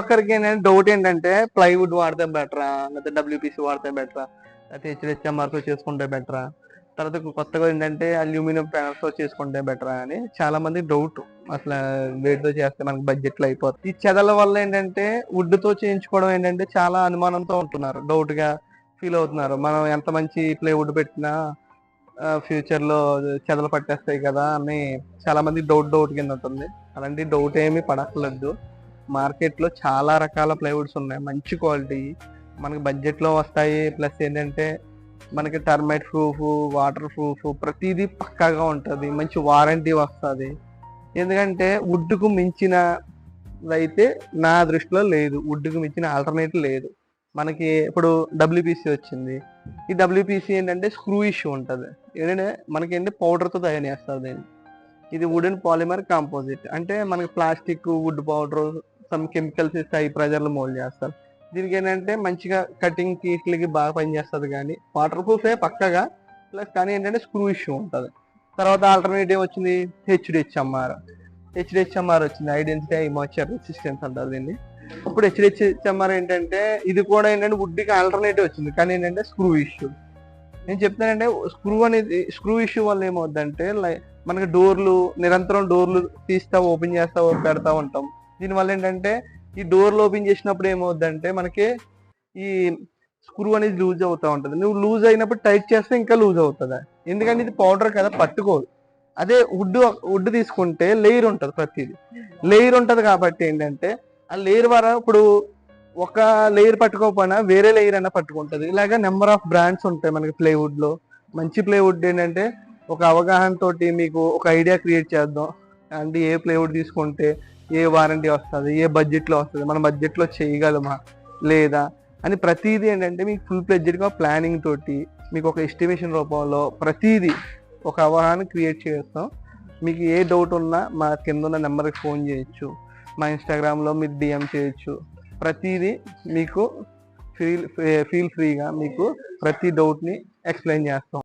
ఒక్కరికి ఏంటంటే డౌట్ ఏంటంటే ప్లైవుడ్ వాడితే బెటరా, లేకపోతే డబ్ల్యూపీసీ వాడితే బెటరా, లేకపోతే హెచ్డిహెచ్ఎంఆర్తో చేసుకుంటే బెటరా, తర్వాత కొత్తగా ఏంటంటే అల్యూమినియం ప్యానల్స్తో చేసుకుంటే బెటరా అని చాలా మంది డౌట్. అసలు వేటితో చేస్తే మనకి బడ్జెట్లో అయిపోతుంది. ఈ చెదల వల్ల ఏంటంటే వుడ్తో చేయించుకోవడం ఏంటంటే చాలా అనుమానంతో ఉంటున్నారు, డౌట్గా ఫీల్ అవుతున్నారు. మనం ఎంత మంచి ప్లైవుడ్ పెట్టినా ఫ్యూచర్లో చెదలు పట్టేస్తాయి కదా అని చాలా మంది డౌట్ కింద ఉంటుంది. అలాంటి డౌట్ ఏమీ పడట్లేదు. మార్కెట్లో చాలా రకాల ప్లైవుడ్స్ ఉన్నాయి, మంచి క్వాలిటీ మనకి బడ్జెట్లో వస్తాయి. ప్లస్ ఏంటంటే మనకి టర్మైట్ ప్రూఫ్, వాటర్ ప్రూఫ్ ప్రతిదీ పక్కాగా ఉంటుంది, మంచి వారంటీ వస్తుంది. ఎందుకంటే వుడ్కు మించిన అయితే నా దృష్టిలో లేదు, వుడ్కు మించిన ఆల్టర్నేటివ్ లేదు. మనకి ఇప్పుడు డబ్ల్యూపీసీ వచ్చింది. ఈ డబ్ల్యూపీసీ ఏంటంటే స్క్రూ ఇష్యూ ఉంటుంది. ఏంటంటే మనకి ఏంటంటే పౌడర్తో తయారు చేస్తారు దీన్ని. ఇది వుడెన్ పాలిమర్ కాంపోజిట్, అంటే మనకి plastic, wood powder, some chemicals ఇస్తే హై ప్రెజర్లో మోల్డ్ చేస్తారు. దీనికి ఏంటంటే మంచిగా కటింగ్ కీట్లకి బాగా పనిచేస్తుంది, కానీ వాటర్ ప్రూఫే పక్కగా. ప్లస్ కానీ ఏంటంటే స్క్రూ ఇష్యూ ఉంటుంది. తర్వాత ఆల్టర్నేటివ్ వచ్చింది హెచ్డిహెచ్ఎంఆర్. హెచ్డిహెచ్ఎంఆర్ వచ్చింది, ఐడెంటిటీ మోయిశ్చర్ రెసిస్టెన్స్ అంటారు దీన్ని. ఇప్పుడు హెచ్డిహెచ్ఎంఆర్ ఏంటంటే ఇది కూడా ఏంటంటే వుడ్కి ఆల్టర్నేటివ్ వచ్చింది, కానీ ఏంటంటే స్క్రూ ఇష్యూ. నేను చెప్తానంటే స్క్రూ ఇష్యూ వల్ల ఏమవుద్దంటే మనకి డోర్లు నిరంతరం డోర్లు తీస్తా ఓపెన్ చేస్తా పెడతా ఉంటాం. దీనివల్ల ఏంటంటే ఈ డోర్లు ఓపెన్ చేసినప్పుడు ఏమవుద్దంటే మనకి ఈ స్క్రూ అనేది లూజ్ అవుతూ ఉంటుంది. నువ్వు లూజ్ అయినప్పుడు టైట్ చేస్తే ఇంకా లూజ్ అవుతుంది, ఎందుకంటే ఇది పౌడర్ కదా, పట్టుకోదు. అదే వుడ్ తీసుకుంటే లేయర్ ఉంటుంది, ప్రతిదీ లేయర్ ఉంటుంది. కాబట్టి ఏంటంటే ఆ లేయర్ ద్వారా ఇప్పుడు ఒక లేయర్ పట్టుకోకపోయినా వేరే లేయర్ అయినా పట్టుకుంటుంది. ఇలాగ నెంబర్ ఆఫ్ బ్రాండ్స్ ఉంటాయి మనకి ప్లైవుడ్లో. మంచి ప్లైవుడ్ ఏంటంటే ఒక అవగాహన తోటి మీకు ఒక ఐడియా క్రియేట్ చేద్దాం, అంటే ఏ ప్లైవుడ్ తీసుకుంటే ఏ వారంటీ వస్తుంది, ఏ బడ్జెట్లో వస్తుంది, మన బడ్జెట్లో చేయగలమా లేదా అని ప్రతిదీ ఏంటంటే మీకు ఫుల్ ప్లెడ్జెడ్గా ప్లానింగ్ తోటి మీకు ఒక ఎస్టిమేషన్ రూపంలో ప్రతిదీ ఒక అవగాహన క్రియేట్ చేస్తాం. మీకు ఏ డౌట్ ఉన్నా మా కింద ఉన్న నెంబర్కి ఫోన్ చేయొచ్చు, మా ఇన్స్టాగ్రామ్లో మీరు డిఎం చేయొచ్చు. ప్రతిదీ మీకు ఫీల్ ఫ్రీగా మీకు ప్రతి డౌట్ని ఎక్స్ప్లెయిన్ చేస్తాం.